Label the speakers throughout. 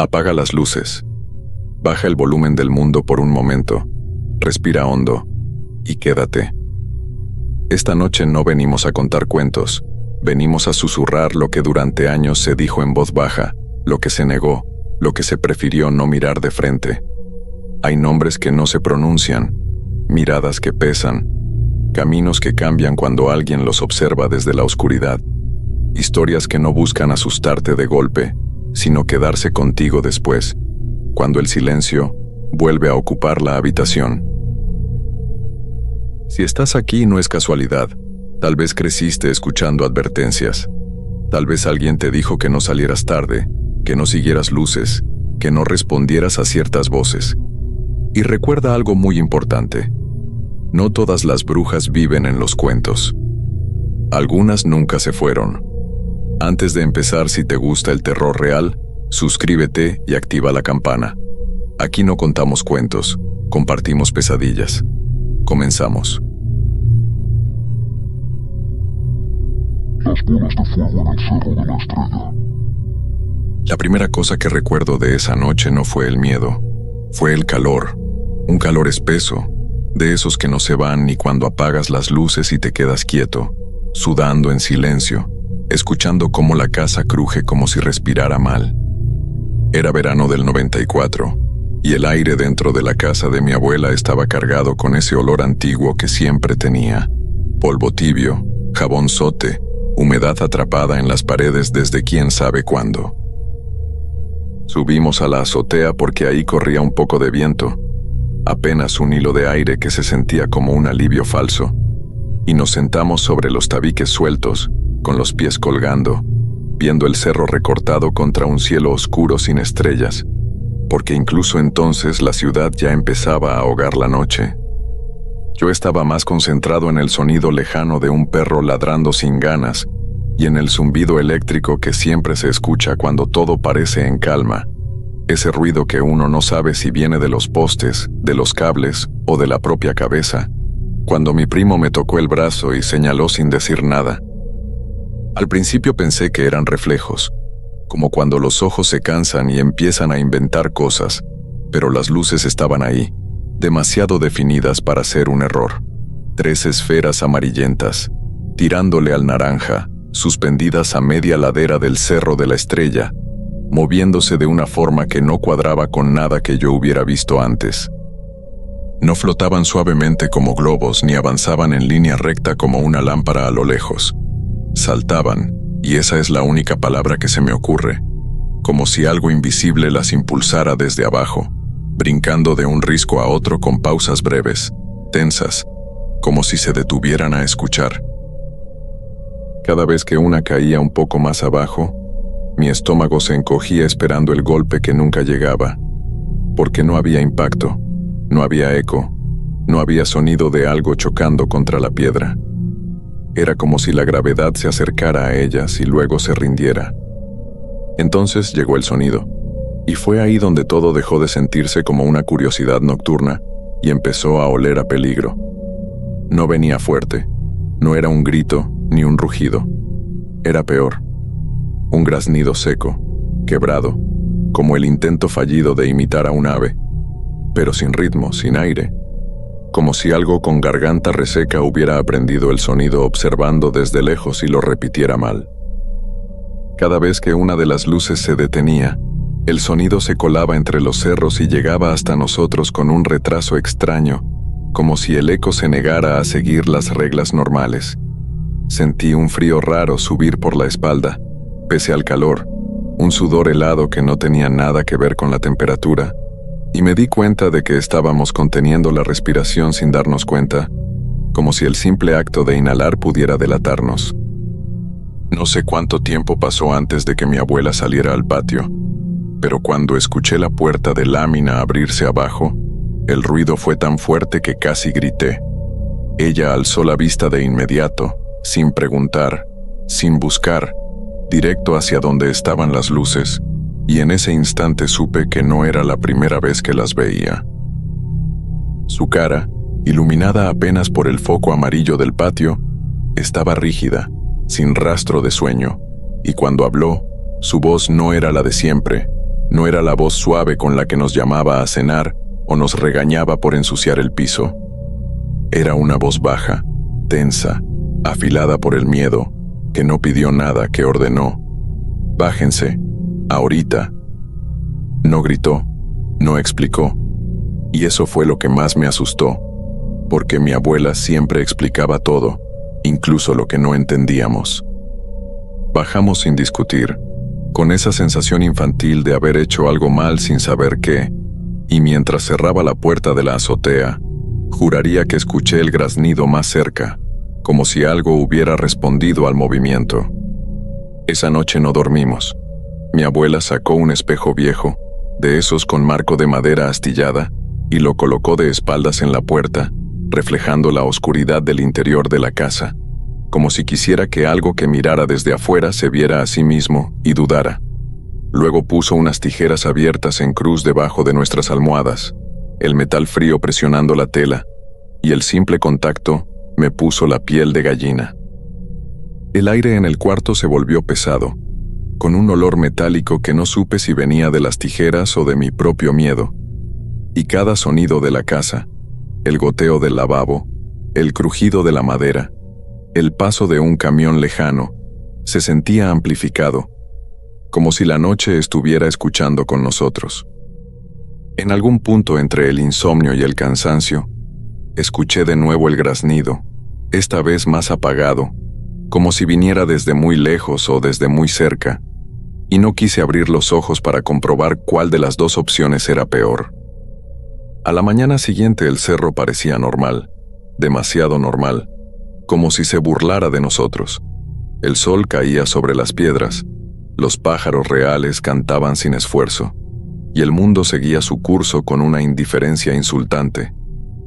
Speaker 1: Apaga las luces. Baja el volumen del mundo por un momento. Respira hondo y quédate. Esta noche no venimos a contar cuentos. Venimos a susurrar lo que durante años se dijo en voz baja, lo que se negó, lo que se prefirió no mirar de frente. Hay nombres que no se pronuncian, miradas que pesan, caminos que cambian cuando alguien los observa desde la oscuridad, historias que no buscan asustarte de golpe, sino quedarse contigo después, cuando el silencio vuelve a ocupar la habitación. Si estás aquí no es casualidad. Tal vez creciste escuchando advertencias. Tal vez alguien te dijo que no salieras tarde, que no siguieras luces, que no respondieras a ciertas voces. Y recuerda algo muy importante. No todas las brujas viven en los cuentos. Algunas nunca se fueron. Antes de empezar, si te gusta el terror real, suscríbete y activa la campana. Aquí no contamos cuentos, compartimos pesadillas. Comenzamos.
Speaker 2: Las bolas de fuego en el Cerro de la Estrella.
Speaker 1: La primera cosa que recuerdo de esa noche no fue el miedo, fue el calor, un calor espeso, de esos que no se van ni cuando apagas las luces y te quedas quieto, sudando en silencio, escuchando cómo la casa cruje como si respirara mal. Era verano del 94, y el aire dentro de la casa de mi abuela estaba cargado con ese olor antiguo que siempre tenía, polvo tibio, jabón sote, humedad atrapada en las paredes desde quién sabe cuándo. Subimos a la azotea porque ahí corría un poco de viento, apenas un hilo de aire que se sentía como un alivio falso, y nos sentamos sobre los tabiques sueltos, con los pies colgando, viendo el cerro recortado contra un cielo oscuro sin estrellas, porque incluso entonces la ciudad ya empezaba a ahogar la noche. Yo estaba más concentrado en el sonido lejano de un perro ladrando sin ganas y en el zumbido eléctrico que siempre se escucha cuando todo parece en calma, ese ruido que uno no sabe si viene de los postes, de los cables o de la propia cabeza, cuando mi primo me tocó el brazo y señaló sin decir nada. Al principio pensé que eran reflejos, como cuando los ojos se cansan y empiezan a inventar cosas, pero las luces estaban ahí, demasiado definidas para ser un error. 3 esferas amarillentas, tirándole al naranja, suspendidas a media ladera del Cerro de la Estrella, moviéndose de una forma que no cuadraba con nada que yo hubiera visto antes. No flotaban suavemente como globos ni avanzaban en línea recta como una lámpara a lo lejos. Saltaban, y esa es la única palabra que se me ocurre, como si algo invisible las impulsara desde abajo, brincando de un risco a otro con pausas breves, tensas, como si se detuvieran a escuchar. Cada vez que una caía un poco más abajo, mi estómago se encogía esperando el golpe que nunca llegaba, porque no había impacto, no había eco, no había sonido de algo chocando contra la piedra. Era como si la gravedad se acercara a ellas y luego se rindiera. Entonces llegó el sonido, y fue ahí donde todo dejó de sentirse como una curiosidad nocturna y empezó a oler a peligro. No venía fuerte, no era un grito ni un rugido. Era peor, un graznido seco, quebrado, como el intento fallido de imitar a un ave, pero sin ritmo, sin aire, como si algo con garganta reseca hubiera aprendido el sonido observando desde lejos y lo repitiera mal. Cada vez que una de las luces se detenía, el sonido se colaba entre los cerros y llegaba hasta nosotros con un retraso extraño, como si el eco se negara a seguir las reglas normales. Sentí un frío raro subir por la espalda, pese al calor, un sudor helado que no tenía nada que ver con la temperatura, y me di cuenta de que estábamos conteniendo la respiración sin darnos cuenta, como si el simple acto de inhalar pudiera delatarnos. No sé cuánto tiempo pasó antes de que mi abuela saliera al patio, pero cuando escuché la puerta de lámina abrirse abajo, el ruido fue tan fuerte que casi grité. Ella alzó la vista de inmediato, sin preguntar, sin buscar, directo hacia donde estaban las luces, y en ese instante supe que no era la primera vez que las veía. Su cara, iluminada apenas por el foco amarillo del patio, estaba rígida, sin rastro de sueño, y cuando habló, su voz no era la de siempre, No era la voz suave con la que nos llamaba a cenar o nos regañaba por ensuciar el piso. Era una voz baja, tensa, afilada por el miedo, que no pidió nada, que ordenó: «Bájense, ahorita». No gritó, no explicó, y eso fue lo que más me asustó, porque mi abuela siempre explicaba todo, incluso lo que no entendíamos. Bajamos sin discutir, con esa sensación infantil de haber hecho algo mal sin saber qué, y mientras cerraba la puerta de la azotea, juraría que escuché el graznido más cerca, como si algo hubiera respondido al movimiento. Esa noche no dormimos. Mi abuela sacó un espejo viejo, de esos con marco de madera astillada, y lo colocó de espaldas en la puerta, reflejando la oscuridad del interior de la casa, como si quisiera que algo que mirara desde afuera se viera a sí mismo y dudara. Luego puso unas tijeras abiertas en cruz debajo de nuestras almohadas, el metal frío presionando la tela, y el simple contacto me puso la piel de gallina. El aire en el cuarto se volvió pesado, con un olor metálico que no supe si venía de las tijeras o de mi propio miedo, y cada sonido de la casa, el goteo del lavabo, el crujido de la madera, el paso de un camión lejano, se sentía amplificado, como si la noche estuviera escuchando con nosotros. En algún punto entre el insomnio y el cansancio, escuché de nuevo el graznido, esta vez más apagado, como si viniera desde muy lejos o desde muy cerca, y no quise abrir los ojos para comprobar cuál de las dos opciones era peor. A la mañana siguiente el cerro parecía normal, demasiado normal, como si se burlara de nosotros. El sol caía sobre las piedras, los pájaros reales cantaban sin esfuerzo, y el mundo seguía su curso con una indiferencia insultante,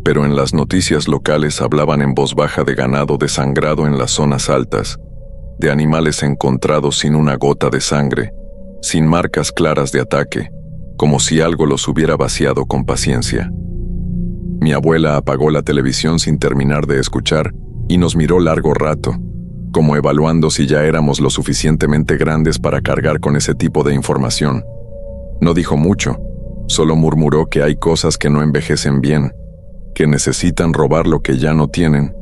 Speaker 1: pero en las noticias locales hablaban en voz baja de ganado desangrado en las zonas altas, de animales encontrados sin una gota de sangre, sin marcas claras de ataque, como si algo los hubiera vaciado con paciencia. Mi abuela apagó la televisión sin terminar de escuchar y nos miró largo rato, como evaluando si ya éramos lo suficientemente grandes para cargar con ese tipo de información. No dijo mucho, solo murmuró que hay cosas que no envejecen bien, que necesitan robar lo que ya no tienen,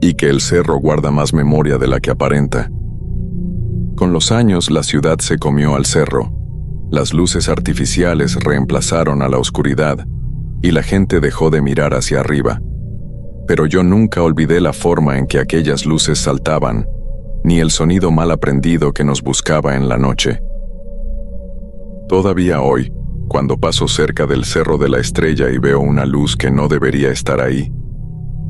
Speaker 1: y que el cerro guarda más memoria de la que aparenta. Con los años la ciudad se comió al cerro, las luces artificiales reemplazaron a la oscuridad, y la gente dejó de mirar hacia arriba. Pero yo nunca olvidé la forma en que aquellas luces saltaban, ni el sonido mal aprendido que nos buscaba en la noche. Todavía hoy, cuando paso cerca del Cerro de la Estrella y veo una luz que no debería estar ahí,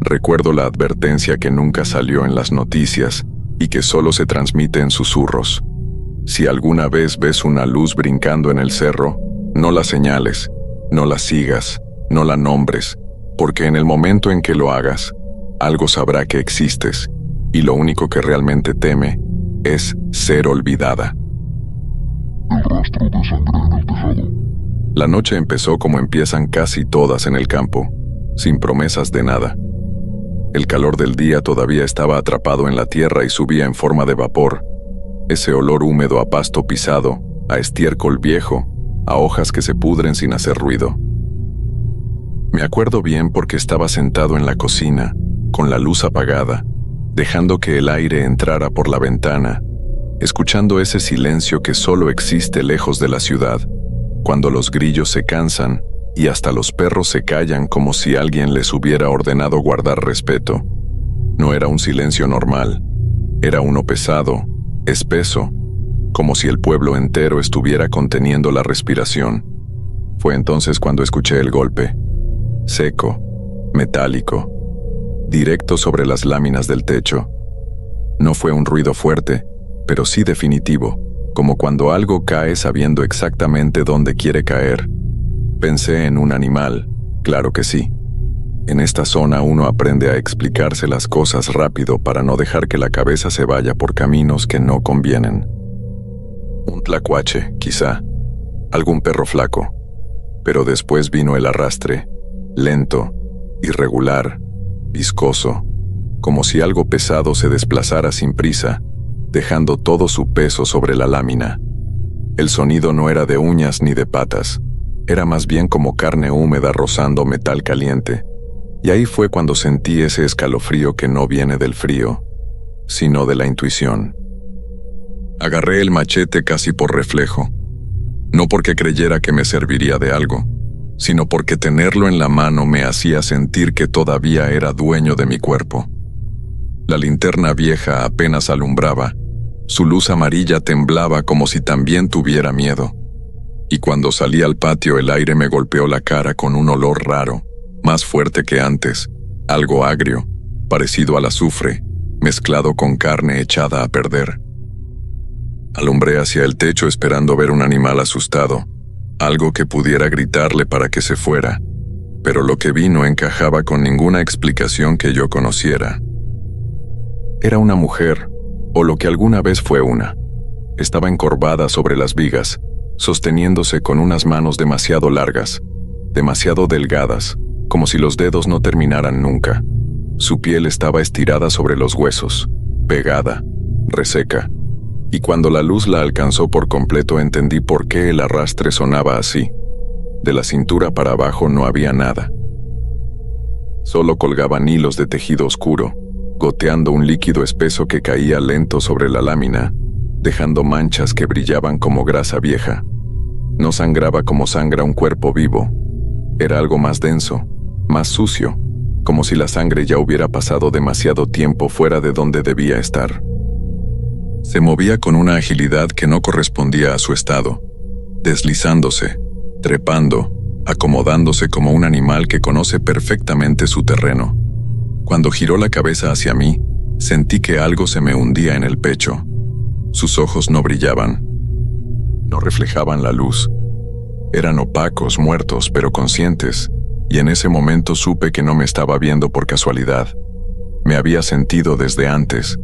Speaker 1: recuerdo la advertencia que nunca salió en las noticias y que solo se transmite en susurros. Si alguna vez ves una luz brincando en el cerro, no la señales, no la sigas, no la nombres, porque en el momento en que lo hagas, algo sabrá que existes, y lo único que realmente teme es ser olvidada.
Speaker 2: El rastro de sangre en el tejado.
Speaker 1: La noche empezó como empiezan casi todas en el campo, sin promesas de nada. El calor del día todavía estaba atrapado en la tierra y subía en forma de vapor, ese olor húmedo a pasto pisado, a estiércol viejo, a hojas que se pudren sin hacer ruido. Me acuerdo bien porque estaba sentado en la cocina, con la luz apagada, dejando que el aire entrara por la ventana, escuchando ese silencio que solo existe lejos de la ciudad, cuando los grillos se cansan y hasta los perros se callan como si alguien les hubiera ordenado guardar respeto. No era un silencio normal, era uno pesado, espeso, como si el pueblo entero estuviera conteniendo la respiración. Fue entonces cuando escuché el golpe, seco, metálico, directo sobre las láminas del techo. No fue un ruido fuerte, pero sí definitivo, como cuando algo cae sabiendo exactamente dónde quiere caer. Pensé en un animal, claro que sí. En esta zona uno aprende a explicarse las cosas rápido para no dejar que la cabeza se vaya por caminos que no convienen. Un tlacuache, quizá, algún perro flaco, pero después vino el arrastre, lento, irregular, viscoso, como si algo pesado se desplazara sin prisa, dejando todo su peso sobre la lámina. El sonido no era de uñas ni de patas, era más bien como carne húmeda rozando metal caliente, y ahí fue cuando sentí ese escalofrío que no viene del frío, sino de la intuición. Agarré el machete casi por reflejo, no porque creyera que me serviría de algo, sino porque tenerlo en la mano me hacía sentir que todavía era dueño de mi cuerpo. La linterna vieja apenas alumbraba, su luz amarilla temblaba como si también tuviera miedo, y cuando salí al patio el aire me golpeó la cara con un olor raro, más fuerte que antes, algo agrio, parecido al azufre, mezclado con carne echada a perder. Alumbré hacia el techo esperando ver un animal asustado, algo que pudiera gritarle para que se fuera, pero lo que vi no encajaba con ninguna explicación que yo conociera. Era una mujer, o lo que alguna vez fue una. Estaba encorvada sobre las vigas, sosteniéndose con unas manos demasiado largas, demasiado delgadas, como si los dedos no terminaran nunca. Su piel estaba estirada sobre los huesos, pegada, reseca, y cuando la luz la alcanzó por completo entendí por qué el arrastre sonaba así. De la cintura para abajo no había nada. Solo colgaban hilos de tejido oscuro, goteando un líquido espeso que caía lento sobre la lámina, dejando manchas que brillaban como grasa vieja. No sangraba como sangra un cuerpo vivo. Era algo más denso, más sucio, como si la sangre ya hubiera pasado demasiado tiempo fuera de donde debía estar. Se movía con una agilidad que no correspondía a su estado, deslizándose, trepando, acomodándose como un animal que conoce perfectamente su terreno. Cuando giró la cabeza hacia mí, sentí que algo se me hundía en el pecho. Sus ojos no brillaban, no reflejaban la luz. Eran opacos, muertos, pero conscientes, y en ese momento supe que no me estaba viendo por casualidad. Me había sentido desde antes.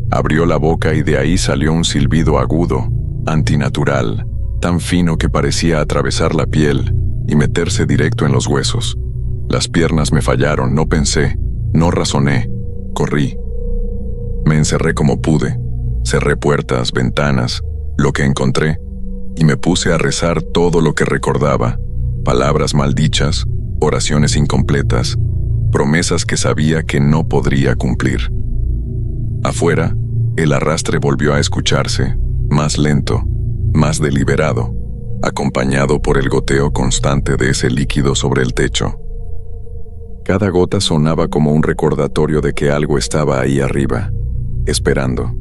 Speaker 1: Abrió la boca y de ahí salió un silbido agudo, antinatural, tan fino que parecía atravesar la piel y meterse directo en los huesos. Las piernas me fallaron, no pensé, no razoné, corrí. Me encerré como pude, cerré puertas, ventanas, lo que encontré, y me puse a rezar todo lo que recordaba, palabras maldichas, oraciones incompletas, promesas que sabía que no podría cumplir. Afuera, el arrastre volvió a escucharse, más lento, más deliberado, acompañado por el goteo constante de ese líquido sobre el techo. Cada gota sonaba como un recordatorio de que algo estaba ahí arriba, esperando.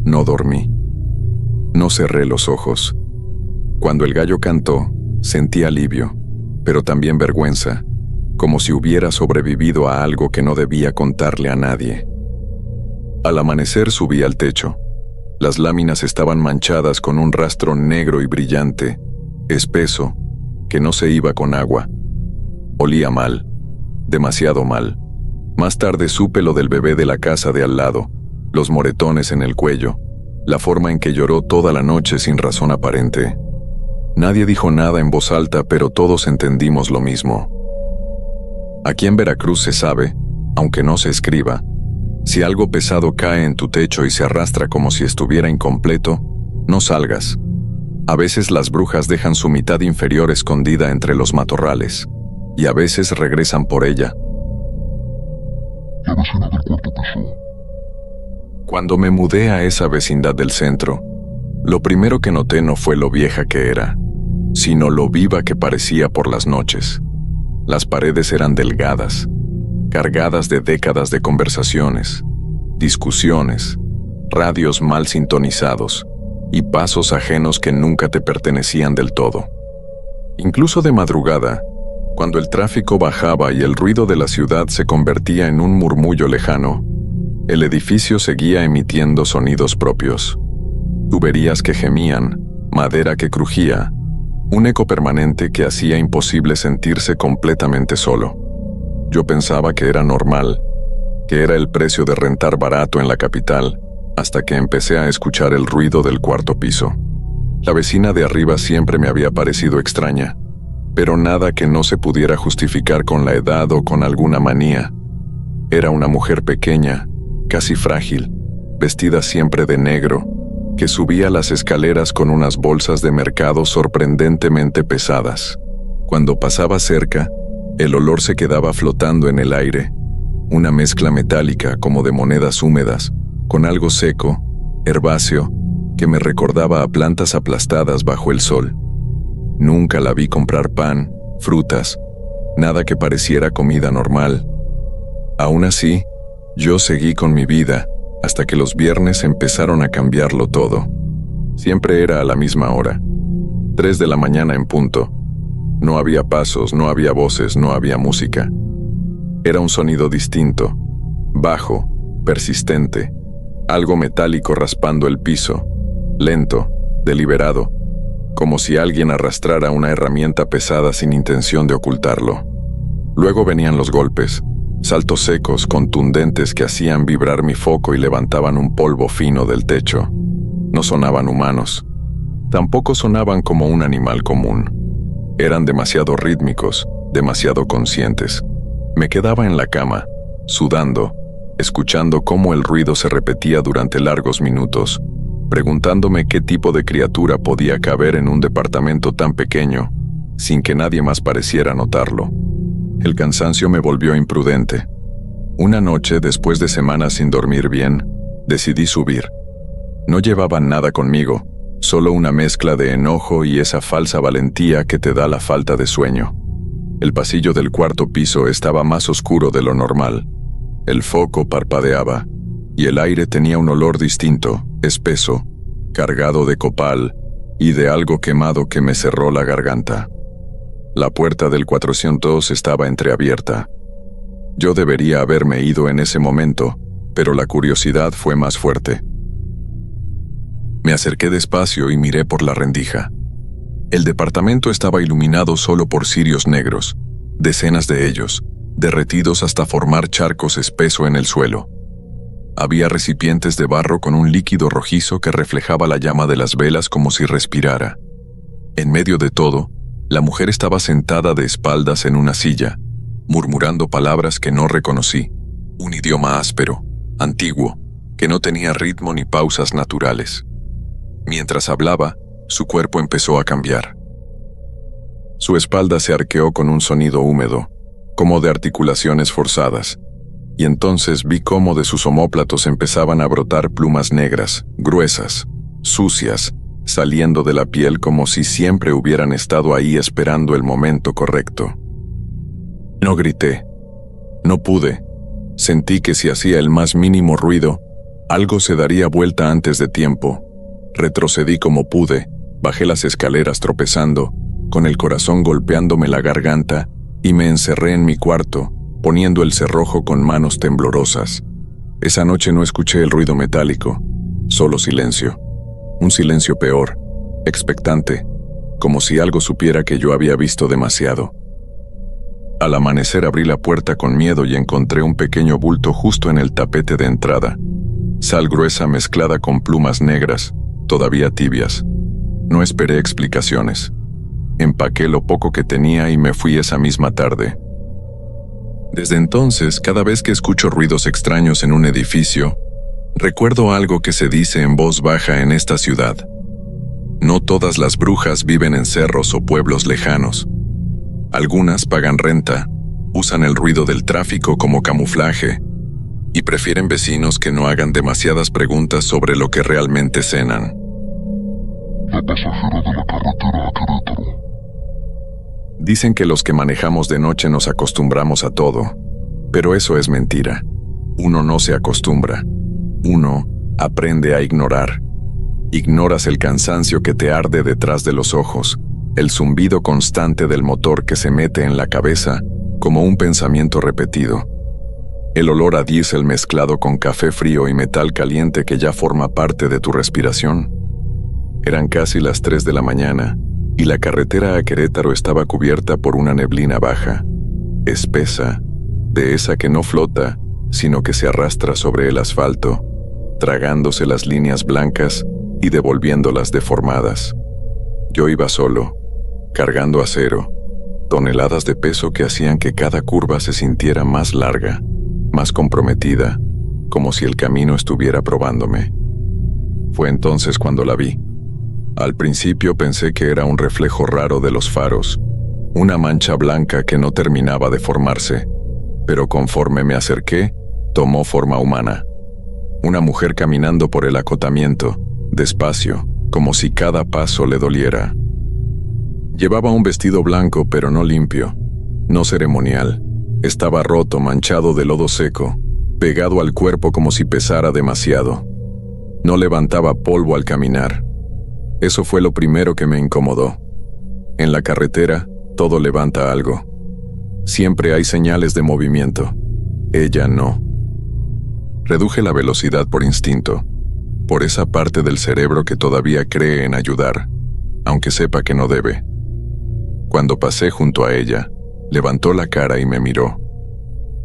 Speaker 1: No dormí. No cerré los ojos. Cuando el gallo cantó, sentí alivio, pero también vergüenza, como si hubiera sobrevivido a algo que no debía contarle a nadie. Al amanecer subí al techo. Las láminas estaban manchadas con un rastro negro y brillante, espeso, que no se iba con agua. Olía mal, demasiado mal. Más tarde supe lo del bebé de la casa de al lado, los moretones en el cuello, la forma en que lloró toda la noche sin razón aparente. Nadie dijo nada en voz alta, pero todos entendimos lo mismo. Aquí en Veracruz se sabe, aunque no se escriba, si algo pesado cae en tu techo y se arrastra como si estuviera incompleto, no salgas. A veces las brujas dejan su mitad inferior escondida entre los matorrales, y a veces regresan por ella.
Speaker 2: La vecina del cuarto piso.
Speaker 1: Cuando me mudé a esa vecindad del centro, lo primero que noté no fue lo vieja que era, sino lo viva que parecía por las noches. Las paredes eran delgadas, cargadas de décadas de conversaciones, discusiones, radios mal sintonizados y pasos ajenos que nunca te pertenecían del todo. Incluso de madrugada, cuando el tráfico bajaba y el ruido de la ciudad se convertía en un murmullo lejano, el edificio seguía emitiendo sonidos propios. Tuberías que gemían, madera que crujía, un eco permanente que hacía imposible sentirse completamente solo. Yo pensaba que era normal, que era el precio de rentar barato en la capital, hasta que empecé a escuchar el ruido del cuarto piso. La vecina de arriba siempre me había parecido extraña, pero nada que no se pudiera justificar con la edad o con alguna manía. Era una mujer pequeña, casi frágil, vestida siempre de negro, que subía las escaleras con unas bolsas de mercado sorprendentemente pesadas. Cuando pasaba cerca, el olor se quedaba flotando en el aire, una mezcla metálica como de monedas húmedas, con algo seco, herbáceo, que me recordaba a plantas aplastadas bajo el sol. Nunca la vi comprar pan, frutas, nada que pareciera comida normal. Aún así, yo seguí con mi vida hasta que los viernes empezaron a cambiarlo todo. Siempre era a la misma hora, 3 de la mañana en punto. No había pasos, no había voces, no había música. Era un sonido distinto, bajo, persistente, algo metálico raspando el piso, lento, deliberado, como si alguien arrastrara una herramienta pesada sin intención de ocultarlo. Luego venían los golpes, saltos secos, contundentes que hacían vibrar mi foco y levantaban un polvo fino del techo. No sonaban humanos. Tampoco sonaban como un animal común. Eran demasiado rítmicos, demasiado conscientes. Me quedaba en la cama, sudando, escuchando cómo el ruido se repetía durante largos minutos, preguntándome qué tipo de criatura podía caber en un departamento tan pequeño, sin que nadie más pareciera notarlo. El cansancio me volvió imprudente. Una noche, después de semanas sin dormir bien, decidí subir. No llevaba nada conmigo, solo una mezcla de enojo y esa falsa valentía que te da la falta de sueño. El pasillo del cuarto piso estaba más oscuro de lo normal. El foco parpadeaba, y el aire tenía un olor distinto, espeso, cargado de copal y de algo quemado que me cerró la garganta. La puerta del 400 estaba entreabierta. Yo debería haberme ido en ese momento, pero la curiosidad fue más fuerte. Me acerqué despacio y miré por la rendija. El departamento estaba iluminado solo por cirios negros, decenas de ellos, derretidos hasta formar charcos espesos en el suelo. Había recipientes de barro con un líquido rojizo que reflejaba la llama de las velas como si respirara. En medio de todo, la mujer estaba sentada de espaldas en una silla, murmurando palabras que no reconocí, un idioma áspero, antiguo, que no tenía ritmo ni pausas naturales. Mientras hablaba, su cuerpo empezó a cambiar. Su espalda se arqueó con un sonido húmedo, como de articulaciones forzadas, y entonces vi cómo de sus omóplatos empezaban a brotar plumas negras, gruesas, sucias, saliendo de la piel como si siempre hubieran estado ahí esperando el momento correcto. No grité. No pude. Sentí que si hacía el más mínimo ruido, algo se daría vuelta antes de tiempo. Retrocedí como pude, bajé las escaleras tropezando, con el corazón golpeándome la garganta, y me encerré en mi cuarto, poniendo el cerrojo con manos temblorosas. Esa noche no escuché el ruido metálico, solo silencio. Un silencio peor, expectante, como si algo supiera que yo había visto demasiado. Al amanecer abrí la puerta con miedo y encontré un pequeño bulto justo en el tapete de entrada. Sal gruesa mezclada con plumas negras, todavía tibias. No esperé explicaciones. Empaqué lo poco que tenía y me fui esa misma tarde. Desde entonces, cada vez que escucho ruidos extraños en un edificio, recuerdo algo que se dice en voz baja en esta ciudad. No todas las brujas viven en cerros o pueblos lejanos. Algunas pagan renta, usan el ruido del tráfico como camuflaje y prefieren vecinos que no hagan demasiadas preguntas sobre lo que realmente cenan.
Speaker 2: La pasajera de la carretera a Querétaro.
Speaker 1: Dicen que los que manejamos de noche nos acostumbramos a todo, pero eso es mentira. Uno no se acostumbra. Uno aprende a ignorar. Ignoras el cansancio que te arde detrás de los ojos, el zumbido constante del motor que se mete en la cabeza como un pensamiento repetido. El olor a diésel mezclado con café frío y metal caliente que ya forma parte de tu respiración. Eran casi las 3 de la mañana y la carretera a Querétaro estaba cubierta por una neblina baja, espesa, de esa que no flota, sino que se arrastra sobre el asfalto, tragándose las líneas blancas y devolviéndolas deformadas. Yo iba solo, cargando acero, toneladas de peso que hacían que cada curva se sintiera más larga, más comprometida, como si el camino estuviera probándome. Fue entonces cuando la vi. Al principio pensé que era un reflejo raro de los faros, una mancha blanca que no terminaba de formarse, pero conforme me acerqué, tomó forma humana. Una mujer caminando por el acotamiento, despacio, como si cada paso le doliera. Llevaba un vestido blanco pero no limpio, no ceremonial. Estaba roto, manchado de lodo seco, pegado al cuerpo como si pesara demasiado. No levantaba polvo al caminar. Eso fue lo primero que me incomodó. En la carretera, todo levanta algo. Siempre hay señales de movimiento. Ella no. Reduje la velocidad por instinto, por esa parte del cerebro que todavía cree en ayudar, aunque sepa que no debe. Cuando pasé junto a ella, levantó la cara y me miró.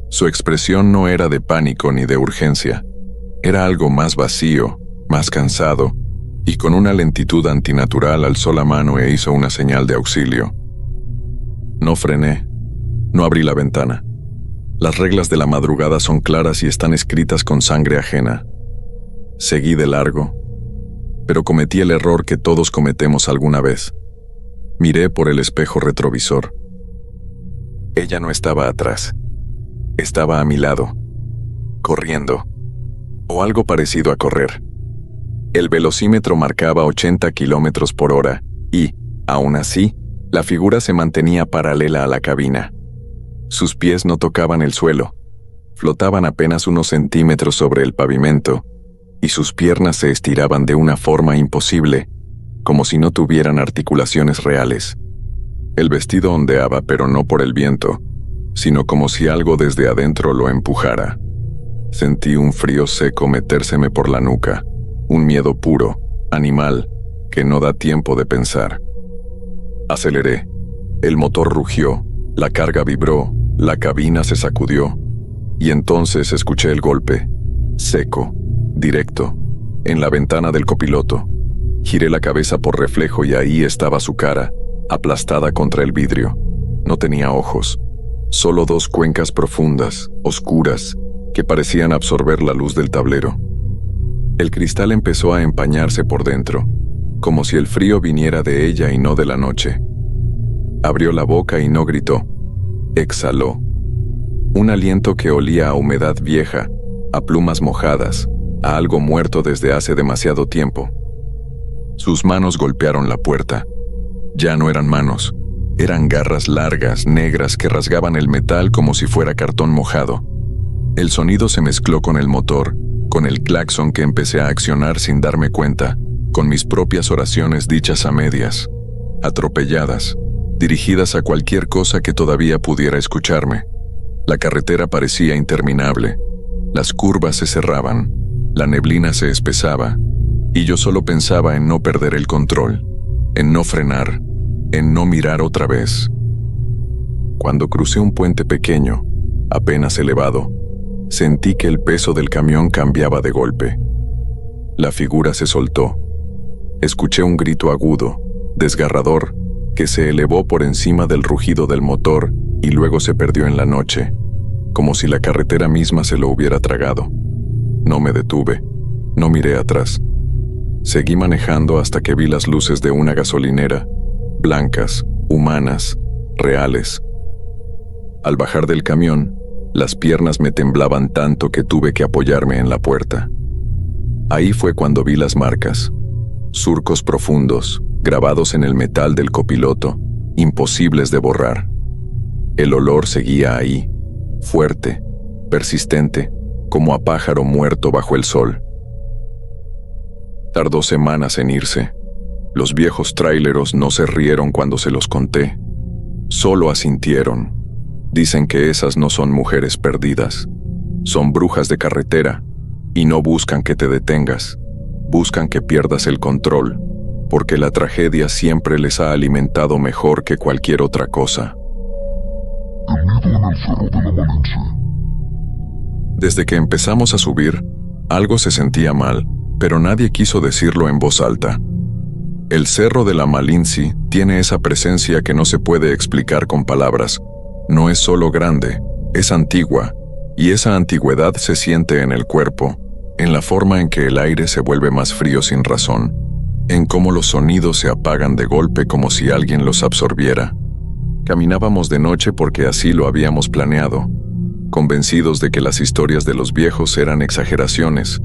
Speaker 1: Su expresión no era de pánico ni de urgencia. Era algo más vacío, más cansado, y con una lentitud antinatural alzó la mano e hizo una señal de auxilio. No frené, no abrí la ventana. Las reglas de la madrugada son claras y están escritas con sangre ajena. Seguí de largo, pero cometí el error que todos cometemos alguna vez. Miré por el espejo retrovisor. Ella no estaba atrás. Estaba a mi lado, corriendo, o algo parecido a correr. El velocímetro marcaba 80 kilómetros por hora y, aún así, la figura se mantenía paralela a la cabina. Sus pies no tocaban el suelo, flotaban apenas unos centímetros sobre el pavimento, y sus piernas se estiraban de una forma imposible, como si no tuvieran articulaciones reales. El vestido ondeaba, pero no por el viento, sino como si algo desde adentro lo empujara. Sentí un frío seco metérseme por la nuca, un miedo puro, animal, que no da tiempo de pensar. Aceleré. El motor rugió, la carga vibró, la cabina se sacudió, y entonces escuché el golpe, seco, directo, en la ventana del copiloto. Giré la cabeza por reflejo y ahí estaba su cara, aplastada contra el vidrio. No tenía ojos, solo dos cuencas profundas, oscuras, que parecían absorber la luz del tablero. El cristal empezó a empañarse por dentro, como si el frío viniera de ella y no de la noche. Abrió la boca y no gritó. Exhaló. Un aliento que olía a humedad vieja, a plumas mojadas, a algo muerto desde hace demasiado tiempo. Sus manos golpearon la puerta. Ya no eran manos, eran garras largas, negras, que rasgaban el metal como si fuera cartón mojado. El sonido se mezcló con el motor, con el claxon que empecé a accionar sin darme cuenta, con mis propias oraciones dichas a medias, atropelladas, dirigidas a cualquier cosa que todavía pudiera escucharme. La carretera parecía interminable, las curvas se cerraban, la neblina se espesaba, y yo solo pensaba en no perder el control, en no frenar, en no mirar otra vez. Cuando crucé un puente pequeño, apenas elevado, sentí que el peso del camión cambiaba de golpe. La figura se soltó. Escuché un grito agudo, desgarrador, que se elevó por encima del rugido del motor y luego se perdió en la noche, como si la carretera misma se lo hubiera tragado. No me detuve, no miré atrás. Seguí manejando hasta que vi las luces de una gasolinera, blancas, humanas, reales. Al bajar del camión, las piernas me temblaban tanto que tuve que apoyarme en la puerta. Ahí fue cuando vi las marcas, surcos profundos, grabados en el metal del copiloto, imposibles de borrar. El olor seguía ahí, fuerte, persistente, como a pájaro muerto bajo el sol. Tardó semanas en irse. Los viejos tráileros no se rieron cuando se los conté, solo asintieron. Dicen que esas no son mujeres perdidas, son brujas de carretera, y no buscan que te detengas, buscan que pierdas el control, porque la tragedia siempre les ha alimentado mejor que cualquier otra cosa.
Speaker 2: El nido en el cerro de la Malinche.
Speaker 1: Desde que empezamos a subir, algo se sentía mal, pero nadie quiso decirlo en voz alta. El cerro de la Malinche tiene esa presencia que no se puede explicar con palabras. No es solo grande, es antigua, y esa antigüedad se siente en el cuerpo, en la forma en que el aire se vuelve más frío sin razón, en cómo los sonidos se apagan de golpe como si alguien los absorbiera. Caminábamos de noche porque así lo habíamos planeado, convencidos de que las historias de los viejos eran exageraciones,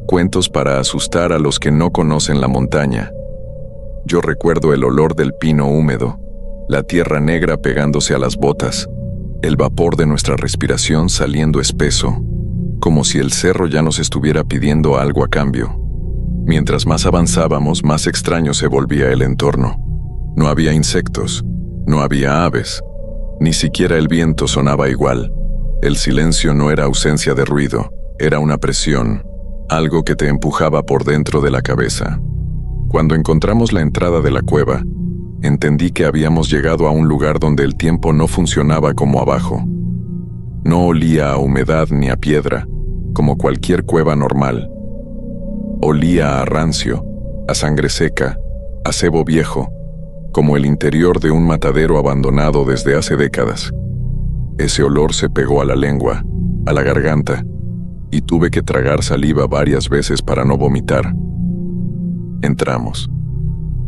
Speaker 1: cuentos para asustar a los que no conocen la montaña. Yo recuerdo el olor del pino húmedo, la tierra negra pegándose a las botas, el vapor de nuestra respiración saliendo espeso, como si el cerro ya nos estuviera pidiendo algo a cambio. Mientras más avanzábamos, más extraño se volvía el entorno. No había insectos, no había aves, ni siquiera el viento sonaba igual. El silencio no era ausencia de ruido, era una presión, algo que te empujaba por dentro de la cabeza. Cuando encontramos la entrada de la cueva, entendí que habíamos llegado a un lugar donde el tiempo no funcionaba como abajo. No olía a humedad ni a piedra, como cualquier cueva normal. Olía a rancio, a sangre seca, a cebo viejo, como el interior de un matadero abandonado desde hace décadas. Ese olor se pegó a la lengua, a la garganta, y tuve que tragar saliva varias veces para no vomitar. Entramos.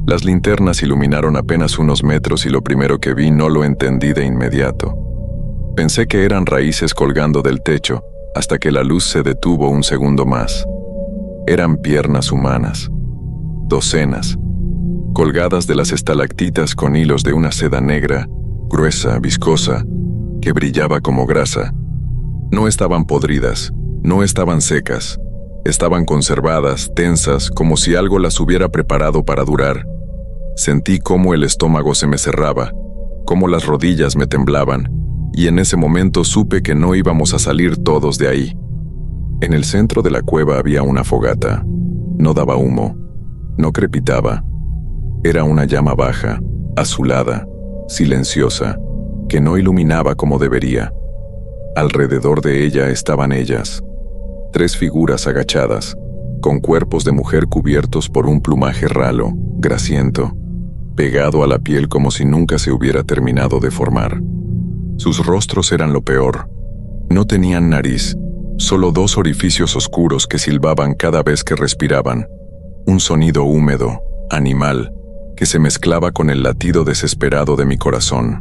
Speaker 1: Las linternas iluminaron apenas unos metros y lo primero que vi no lo entendí de inmediato. Pensé que eran raíces colgando del techo, hasta que la luz se detuvo un segundo más. Eran piernas humanas, docenas, colgadas de las estalactitas con hilos de una seda negra, gruesa, viscosa, que brillaba como grasa. No estaban podridas, no estaban secas, estaban conservadas, tensas, como si algo las hubiera preparado para durar. Sentí cómo el estómago se me cerraba, cómo las rodillas me temblaban, y en ese momento supe que no íbamos a salir todos de ahí. En el centro de la cueva había una fogata. No daba humo, no crepitaba. Era una llama baja, azulada, silenciosa, que no iluminaba como debería. Alrededor de ella estaban ellas, 3 figuras agachadas, con cuerpos de mujer cubiertos por un plumaje ralo, grasiento, pegado a la piel como si nunca se hubiera terminado de formar. Sus rostros eran lo peor. No tenían nariz, solo 2 orificios oscuros que silbaban cada vez que respiraban. Un sonido húmedo, animal, que se mezclaba con el latido desesperado de mi corazón.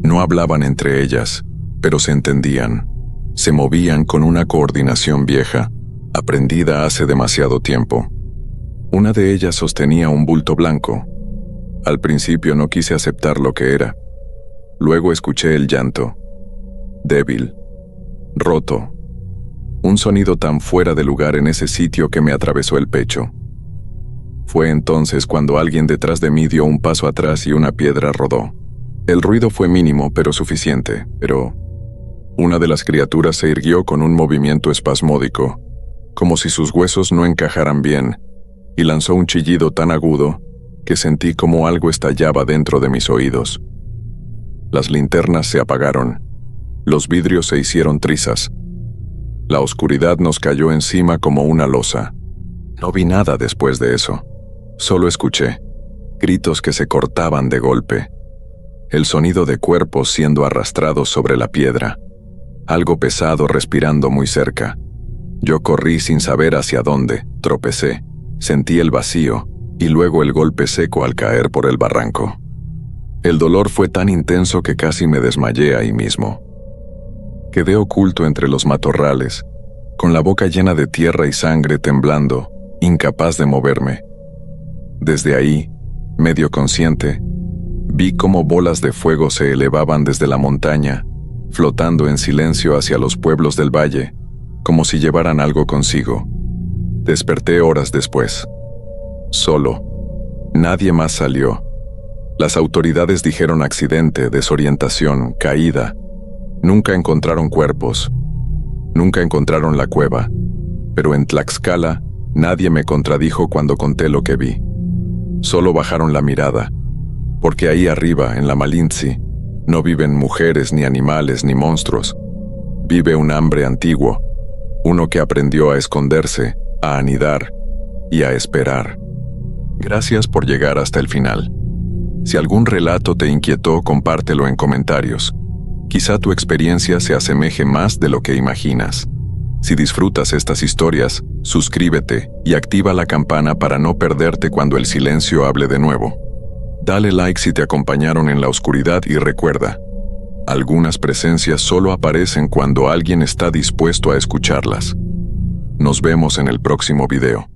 Speaker 1: No hablaban entre ellas, pero se entendían. Se movían con una coordinación vieja, aprendida hace demasiado tiempo. Una de ellas sostenía un bulto blanco. Al principio no quise aceptar lo que era. Luego escuché el llanto. Débil, roto. Un sonido tan fuera de lugar en ese sitio que me atravesó el pecho. Fue entonces cuando alguien detrás de mí dio un paso atrás y una piedra rodó. El ruido fue mínimo, pero suficiente, una de las criaturas se irguió con un movimiento espasmódico, como si sus huesos no encajaran bien, y lanzó un chillido tan agudo que sentí como algo estallaba dentro de mis oídos. Las linternas se apagaron, los vidrios se hicieron trizas. La oscuridad nos cayó encima como una losa. No vi nada después de eso, solo escuché gritos que se cortaban de golpe, el sonido de cuerpos siendo arrastrados sobre la piedra, algo pesado respirando muy cerca. Yo corrí sin saber hacia dónde, tropecé, sentí el vacío y luego el golpe seco al caer por el barranco. El dolor fue tan intenso que casi me desmayé ahí mismo. Quedé oculto entre los matorrales, con la boca llena de tierra y sangre temblando, incapaz de moverme. Desde ahí, medio consciente, vi cómo bolas de fuego se elevaban desde la montaña, flotando en silencio hacia los pueblos del valle, como si llevaran algo consigo. Desperté horas después. Solo. Nadie más salió. Las autoridades dijeron accidente, desorientación, caída. Nunca encontraron cuerpos. Nunca encontraron la cueva. Pero en Tlaxcala, nadie me contradijo cuando conté lo que vi. Solo bajaron la mirada, porque ahí arriba, en la Malintzí, no viven mujeres, ni animales, ni monstruos. Vive un hambre antiguo, uno que aprendió a esconderse, a anidar y a esperar. Gracias por llegar hasta el final. Si algún relato te inquietó, compártelo en comentarios. Quizá tu experiencia se asemeje más de lo que imaginas. Si disfrutas estas historias, suscríbete y activa la campana para no perderte cuando el silencio hable de nuevo. Dale like si te acompañaron en la oscuridad y recuerda, algunas presencias solo aparecen cuando alguien está dispuesto a escucharlas. Nos vemos en el próximo video.